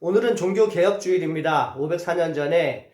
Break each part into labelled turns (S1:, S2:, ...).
S1: 오늘은 종교개혁주일입니다. 504년 전에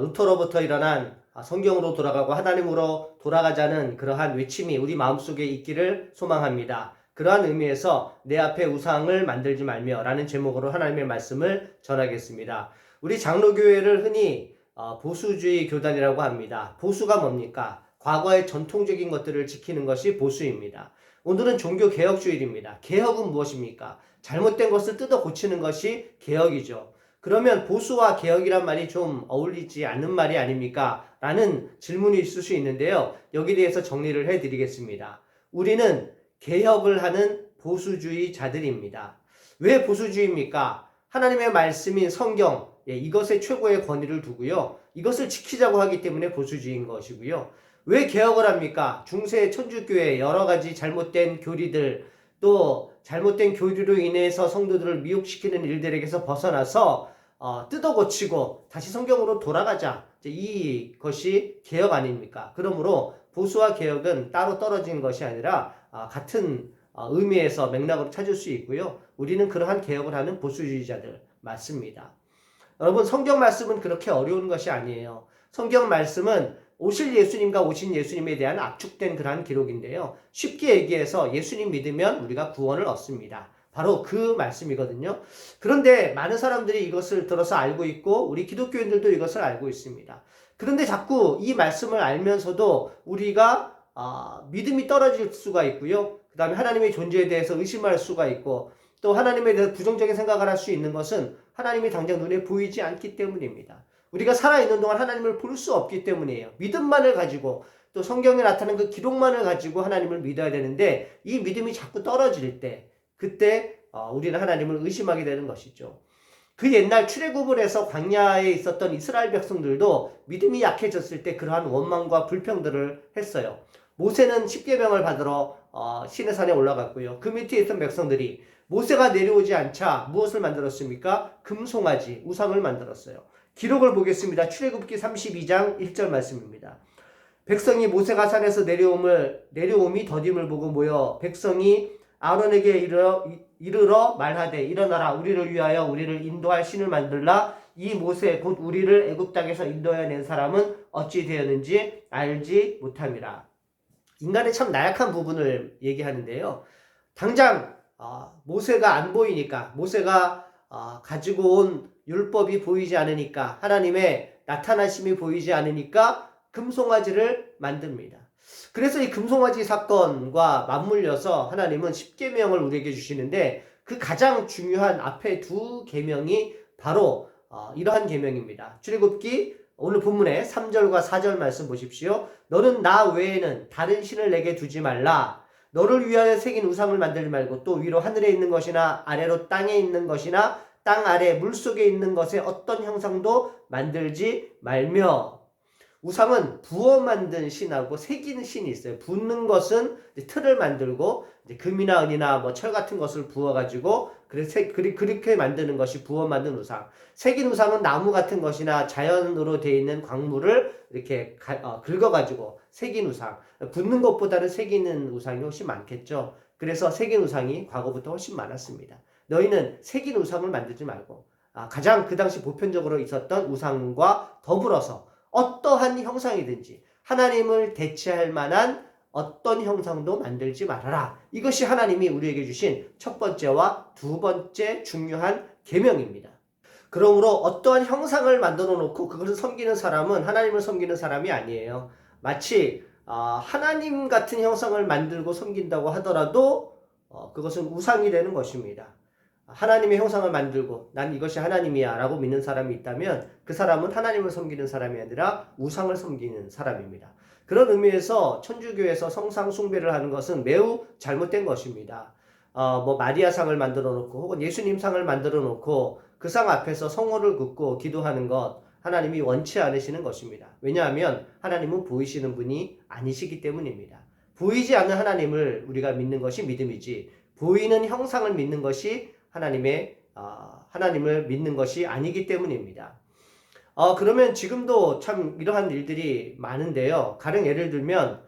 S1: 루터로부터 일어난 성경으로 돌아가고 하나님으로 돌아가자는 그러한 외침이 우리 마음속에 있기를 소망합니다. 그러한 의미에서 내 앞에 우상을 만들지 말며 라는 제목으로 하나님의 말씀을 전하겠습니다. 우리 장로교회를 흔히 보수주의 교단이라고 합니다. 보수가 뭡니까? 과거의 전통적인 것들을 지키는 것이 보수입니다. 오늘은 종교개혁주일입니다. 개혁은 무엇입니까? 잘못된 것을 뜯어 고치는 것이 개혁이죠. 그러면 보수와 개혁이란 말이 좀 어울리지 않는 말이 아닙니까? 라는 질문이 있을 수 있는데요. 여기에 대해서 정리를 해드리겠습니다. 우리는 개혁을 하는 보수주의자들입니다. 왜 보수주의입니까? 하나님의 말씀인 성경, 이것에 최고의 권위를 두고요. 이것을 지키자고 하기 때문에 보수주의인 것이고요. 왜 개혁을 합니까? 중세 천주교회 여러 가지 잘못된 교리들, 또 잘못된 교리로 인해서 성도들을 미혹시키는 일들에게서 벗어나서 뜯어 고치고 다시 성경으로 돌아가자. 이것이 개혁 아닙니까? 그러므로 보수와 개혁은 따로 떨어진 것이 아니라 같은 의미에서 맥락으로 찾을 수 있고요. 우리는 그러한 개혁을 하는 보수주의자들 맞습니다. 여러분, 성경 말씀은 그렇게 어려운 것이 아니에요. 성경 말씀은 오실 예수님과 오신 예수님에 대한 압축된 그러한 기록인데요. 쉽게 얘기해서 예수님 믿으면 우리가 구원을 얻습니다. 바로 그 말씀이거든요. 그런데 많은 사람들이 이것을 들어서 알고 있고 우리 기독교인들도 이것을 알고 있습니다. 그런데 자꾸 이 말씀을 알면서도 우리가 믿음이 떨어질 수가 있고요. 그 다음에 하나님의 존재에 대해서 의심할 수가 있고 또 하나님에 대해서 부정적인 생각을 할 수 있는 것은 하나님이 당장 눈에 보이지 않기 때문입니다. 우리가 살아있는 동안 하나님을 볼 수 없기 때문이에요. 믿음만을 가지고 또 성경에 나타난 그 기록만을 가지고 하나님을 믿어야 되는데 이 믿음이 자꾸 떨어질 때 그때 우리는 하나님을 의심하게 되는 것이죠. 그 옛날 출애굽을 해서 광야에 있었던 이스라엘 백성들도 믿음이 약해졌을 때 그러한 원망과 불평들을 했어요. 모세는 십계명을 받으러 시내산에 올라갔고요. 그 밑에 있던 백성들이 모세가 내려오지 않자 무엇을 만들었습니까? 금송아지, 우상을 만들었어요. 기록을 보겠습니다. 출애굽기 32장 1절 말씀입니다. 백성이 모세가 산에서 내려옴이 더딤을 보고 모여 백성이 아론에게 이르러 말하되 일어나라 우리를 위하여 우리를 인도할 신을 만들라. 이 모세 곧 우리를 애굽 땅에서 인도해낸 사람은 어찌 되었는지 알지 못함이라. 인간의 참 나약한 부분을 얘기하는데요. 당장 모세가 안 보이니까 모세가 가지고 온 율법이 보이지 않으니까 하나님의 나타나심이 보이지 않으니까 금송아지를 만듭니다. 그래서 이 금송아지 사건과 맞물려서 하나님은 십계명을 우리에게 주시는데 그 가장 중요한 앞에 두 계명이 바로 이러한 계명입니다. 출애굽기 오늘 본문의 3절과 4절 말씀 보십시오. 너는 나 외에는 다른 신을 내게 두지 말라. 너를 위하여 새긴 우상을 만들지 말고 또 위로 하늘에 있는 것이나 아래로 땅에 있는 것이나 땅 아래 물속에 있는 것에 어떤 형상도 만들지 말며. 우상은 부어 만든 신하고 새기는 신이 있어요. 붓는 것은 틀을 만들고 금이나 은이나 뭐 철 같은 것을 부어가지고 그렇게 만드는 것이 부어 만든 우상. 새긴 우상은 나무 같은 것이나 자연으로 되어 있는 광물을 이렇게 긁어가지고 새긴 우상. 붓는 것보다는 새기는 우상이 훨씬 많겠죠. 그래서 새긴 우상이 과거부터 훨씬 많았습니다. 너희는 새긴 우상을 만들지 말고 가장 그 당시 보편적으로 있었던 우상과 더불어서 어떠한 형상이든지 하나님을 대체할 만한 어떤 형상도 만들지 말아라. 이것이 하나님이 우리에게 주신 첫 번째와 두 번째 중요한 계명입니다. 그러므로 어떠한 형상을 만들어 놓고 그것을 섬기는 사람은 하나님을 섬기는 사람이 아니에요. 마치 하나님 같은 형상을 만들고 섬긴다고 하더라도 그것은 우상이 되는 것입니다. 하나님의 형상을 만들고 난 이것이 하나님이야 라고 믿는 사람이 있다면 그 사람은 하나님을 섬기는 사람이 아니라 우상을 섬기는 사람입니다. 그런 의미에서 천주교에서 성상 숭배를 하는 것은 매우 잘못된 것입니다. 마리아상을 만들어 놓고 혹은 예수님상을 만들어 놓고 그 상 앞에서 성호를 긋고 기도하는 것 하나님이 원치 않으시는 것입니다. 왜냐하면 하나님은 보이시는 분이 아니시기 때문입니다. 보이지 않는 하나님을 우리가 믿는 것이 믿음이지 보이는 형상을 믿는 것이 하나님을 믿는 것이 아니기 때문입니다. 그러면 지금도 참 이러한 일들이 많은데요. 가령 예를 들면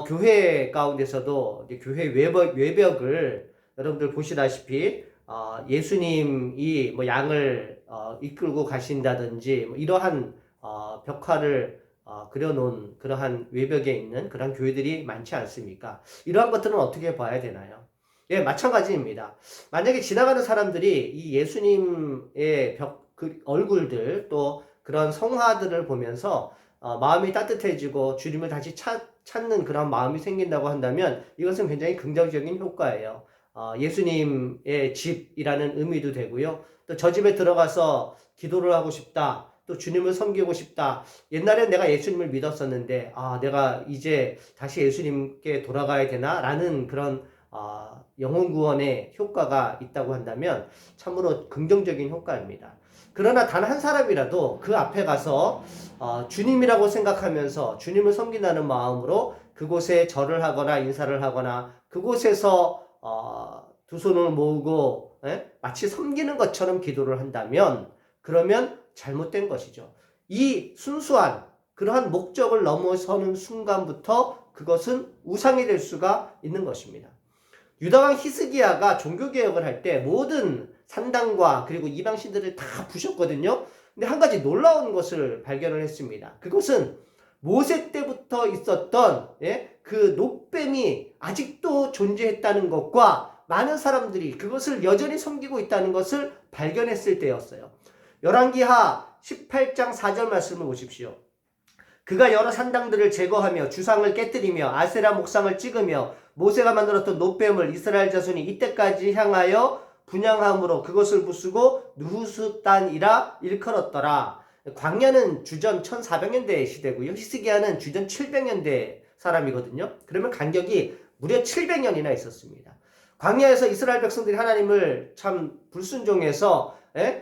S1: 교회 가운데서도 교회 외벽을 여러분들 보시다시피 예수님이 뭐 양을 이끌고 가신다든지 뭐 이러한 벽화를 그려놓은 그러한 외벽에 있는 그런 교회들이 많지 않습니까? 이러한 것들은 어떻게 봐야 되나요? 예, 마찬가지입니다. 만약에 지나가는 사람들이 이 예수님의 그 얼굴들 또 그런 성화들을 보면서 마음이 따뜻해지고 주님을 다시 찾는 그런 마음이 생긴다고 한다면 이것은 굉장히 긍정적인 효과예요. 예수님의 집이라는 의미도 되고요. 또 저 집에 들어가서 기도를 하고 싶다. 또 주님을 섬기고 싶다. 옛날엔 내가 예수님을 믿었었는데 내가 이제 다시 예수님께 돌아가야 되나? 라는 그런 영혼 구원의 효과가 있다고 한다면 참으로 긍정적인 효과입니다. 그러나 단 한 사람이라도 그 앞에 가서 주님이라고 생각하면서 주님을 섬긴다는 마음으로 그곳에 절을 하거나 인사를 하거나 그곳에서 두 손을 모으고 마치 섬기는 것처럼 기도를 한다면 그러면 잘못된 것이죠. 이 순수한 그러한 목적을 넘어서는 순간부터 그것은 우상이 될 수가 있는 것입니다. 유다왕 히스기야가 종교개혁을 할 때 모든 산당과 그리고 이방신들을 다 부셨거든요. 근데 한 가지 놀라운 것을 발견을 했습니다. 그것은 모세 때부터 있었던 그 놋뱀이 아직도 존재했다는 것과 많은 사람들이 그것을 여전히 섬기고 있다는 것을 발견했을 때였어요. 열왕기하 18장 4절 말씀을 보십시오. 그가 여러 산당들을 제거하며 주상을 깨뜨리며 아세라 목상을 찍으며 모세가 만들었던 놋뱀을 이스라엘 자손이 이때까지 향하여 분향함으로 그것을 부수고 누후수단이라 일컬었더라. 광야는 주전 1400년대 시대고요. 히스기야는 주전 700년대 사람이거든요. 그러면 간격이 무려 700년이나 있었습니다. 광야에서 이스라엘 백성들이 하나님을 참 불순종해서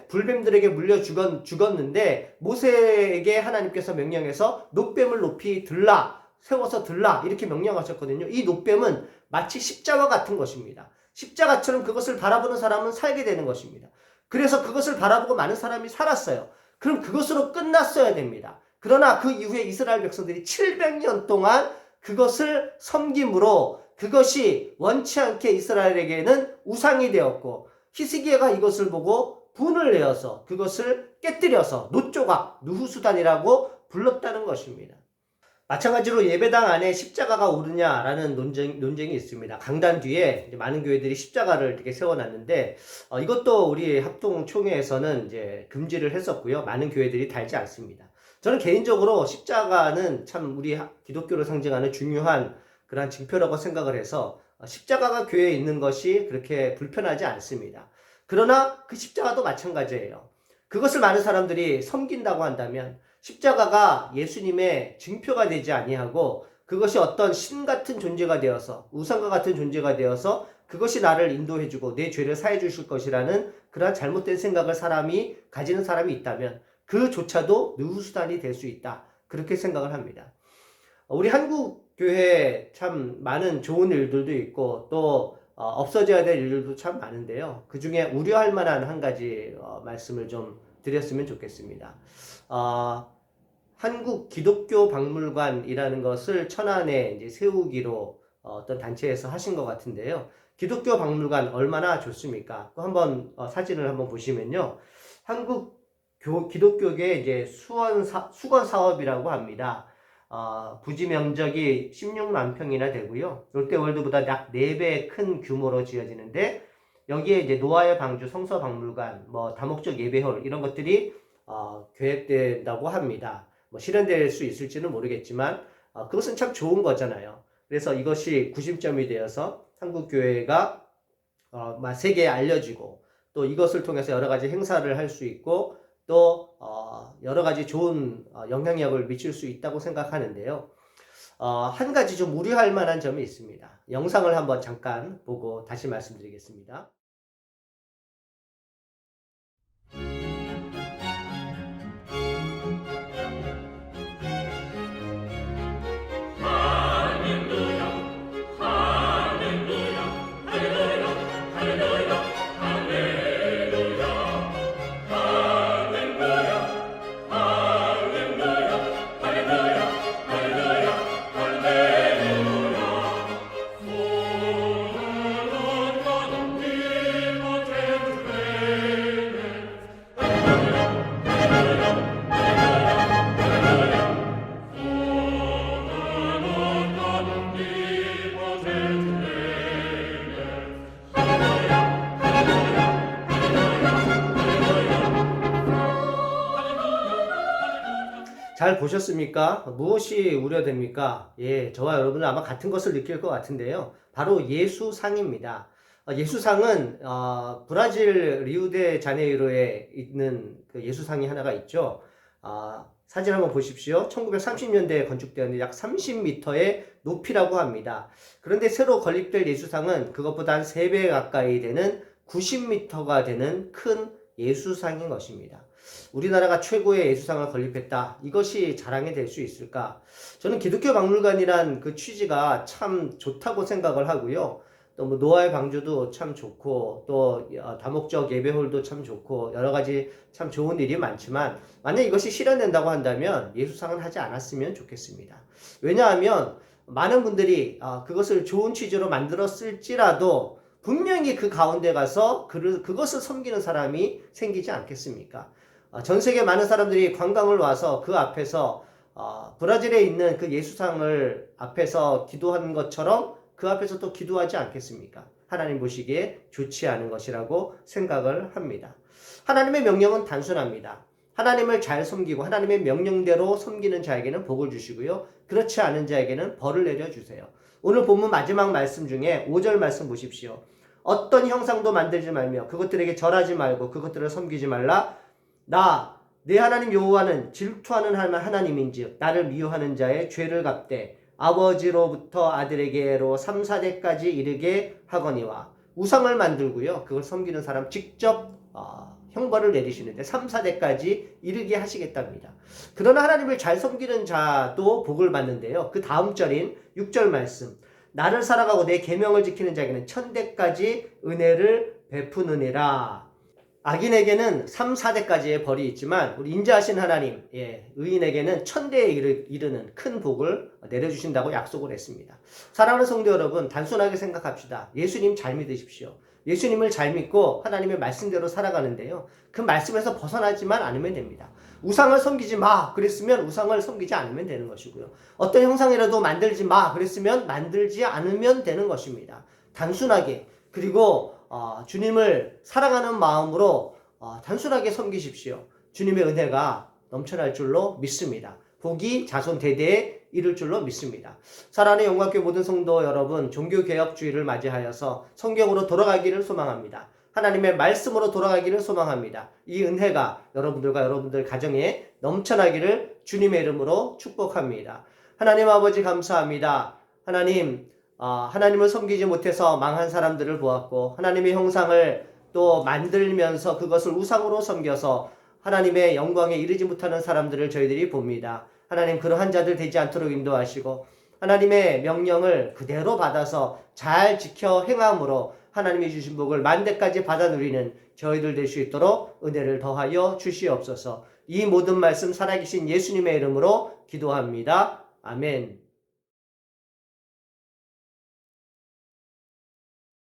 S1: 불뱀들에게 물려 죽었는데 모세에게 하나님께서 명령해서 놋뱀을 높이 들라, 세워서 들라 이렇게 명령하셨거든요. 이 놋뱀은 마치 십자와 같은 것입니다. 십자가처럼 그것을 바라보는 사람은 살게 되는 것입니다. 그래서 그것을 바라보고 많은 사람이 살았어요. 그럼 그것으로 끝났어야 됩니다. 그러나 그 이후에 이스라엘 백성들이 700년 동안 그것을 섬김으로 그것이 원치 않게 이스라엘에게는 우상이 되었고 히스기야가 이것을 보고 분을 내어서 그것을 깨뜨려서 놋조각, 누후수단이라고 불렀다는 것입니다. 마찬가지로 예배당 안에 십자가가 오르냐라는 논쟁이 있습니다. 강단 뒤에 이제 많은 교회들이 십자가를 이렇게 세워놨는데 이것도 우리 합동총회에서는 이제 금지를 했었고요. 많은 교회들이 달지 않습니다. 저는 개인적으로 십자가는 참 우리 기독교를 상징하는 중요한 그러한 징표라고 생각을 해서 십자가가 교회에 있는 것이 그렇게 불편하지 않습니다. 그러나 그 십자가도 마찬가지예요. 그것을 많은 사람들이 섬긴다고 한다면 십자가가 예수님의 징표가 되지 아니하고 그것이 어떤 신 같은 존재가 되어서 우상과 같은 존재가 되어서 그것이 나를 인도해주고 내 죄를 사해 주실 것이라는 그런 잘못된 생각을 가지는 사람이 있다면 그조차도 누후수단이 될 수 있다. 그렇게 생각을 합니다. 우리 한국 교회에 참 많은 좋은 일들도 있고 또 없어져야 될 일들도 참 많은데요. 그 중에 우려할 만한 한 가지 말씀을 좀 드렸으면 좋겠습니다. 한국 기독교 박물관이라는 것을 천안에 이제 세우기로 어떤 단체에서 하신 것 같은데요. 기독교 박물관 얼마나 좋습니까? 또 한번 사진을 한번 보시면요. 한국 기독교계 이제 수건 사업이라고 합니다. 부지 면적이 16만 평이나 되고요. 롯데월드보다 약 4배 큰 규모로 지어지는데 여기에 이제 노아의 방주, 성서박물관, 뭐 다목적 예배홀 이런 것들이 계획된다고 합니다. 뭐 실현될 수 있을지는 모르겠지만 그것은 참 좋은 거잖아요. 그래서 이것이 구심점이 되어서 한국 교회가 세계에 알려지고 또 이것을 통해서 여러 가지 행사를 할 수 있고 또 여러 가지 좋은 영향력을 미칠 수 있다고 생각하는데요. 한 가지 좀 우려할 만한 점이 있습니다. 영상을 한번 잠깐 보고 다시 말씀드리겠습니다. 잘 보셨습니까? 무엇이 우려됩니까? 예, 저와 여러분은 아마 같은 것을 느낄 것 같은데요. 바로 예수상입니다. 예수상은 브라질 리우데자네이루에 있는 그 예수상이 하나가 있죠. 사진 한번 보십시오. 1930년대에 건축되었는데 약 30m의 높이라고 합니다. 그런데 새로 건립될 예수상은 그것보다 한 3배 가까이 되는 90m가 되는 큰 예수상인 것입니다. 우리나라가 최고의 예수상을 건립했다. 이것이 자랑이 될 수 있을까? 저는 기독교 박물관이란 그 취지가 참 좋다고 생각을 하고요. 또 뭐 노아의 방주도 참 좋고 또 다목적 예배홀도 참 좋고 여러 가지 참 좋은 일이 많지만 만약 이것이 실현된다고 한다면 예수상은 하지 않았으면 좋겠습니다. 왜냐하면 많은 분들이 그것을 좋은 취지로 만들었을지라도 분명히 그 가운데 가서 그것을 섬기는 사람이 생기지 않겠습니까? 전 세계 많은 사람들이 관광을 와서 그 앞에서 브라질에 있는 그 예수상을 앞에서 기도하는 것처럼 그 앞에서 또 기도하지 않겠습니까? 하나님 보시기에 좋지 않은 것이라고 생각을 합니다. 하나님의 명령은 단순합니다. 하나님을 잘 섬기고 하나님의 명령대로 섬기는 자에게는 복을 주시고요. 그렇지 않은 자에게는 벌을 내려주세요. 오늘 본문 마지막 말씀 중에 5절 말씀 보십시오. 어떤 형상도 만들지 말며 그것들에게 절하지 말고 그것들을 섬기지 말라. 내 하나님 여호와는 질투하는 하나님인즉 나를 미워하는 자의 죄를 갚되 아버지로부터 아들에게로 3, 4대까지 이르게 하거니와 우상을 만들고요. 그걸 섬기는 사람 직접 형벌을 내리시는데 3, 4대까지 이르게 하시겠답니다. 그러나 하나님을 잘 섬기는 자도 복을 받는데요. 그 다음 절인 6절 말씀. 나를 살아가고 내 계명을 지키는 자에게는 1000대까지 은혜를 베푸느니라. 악인에게는 3, 4대까지의 벌이 있지만 우리 인자하신 하나님, 의인에게는 1000대에 이르는 큰 복을 내려주신다고 약속을 했습니다. 사랑하는 성도 여러분, 단순하게 생각합시다. 예수님 잘 믿으십시오. 예수님을 잘 믿고 하나님의 말씀대로 살아가는데요. 그 말씀에서 벗어나지만 않으면 됩니다. 우상을 섬기지 마 그랬으면 우상을 섬기지 않으면 되는 것이고요. 어떤 형상이라도 만들지 마 그랬으면 만들지 않으면 되는 것입니다. 단순하게 그리고 주님을 사랑하는 마음으로 단순하게 섬기십시오. 주님의 은혜가 넘쳐날 줄로 믿습니다. 복이 자손 대대에 이룰 줄로 믿습니다. 사랑하는 영광교회 모든 성도 여러분, 종교개혁주의를 맞이하여서 성경으로 돌아가기를 소망합니다. 하나님의 말씀으로 돌아가기를 소망합니다. 이 은혜가 여러분들과 여러분들 가정에 넘쳐나기를 주님의 이름으로 축복합니다. 하나님 아버지 감사합니다. 하나님을 섬기지 못해서 망한 사람들을 보았고 하나님의 형상을 또 만들면서 그것을 우상으로 섬겨서 하나님의 영광에 이르지 못하는 사람들을 저희들이 봅니다. 하나님 그러한 자들 되지 않도록 인도하시고 하나님의 명령을 그대로 받아서 잘 지켜 행함으로 하나님이 주신 복을 만대까지 받아 누리는 저희들 될 수 있도록 은혜를 더하여 주시옵소서. 이 모든 말씀 살아계신 예수님의 이름으로 기도합니다. 아멘.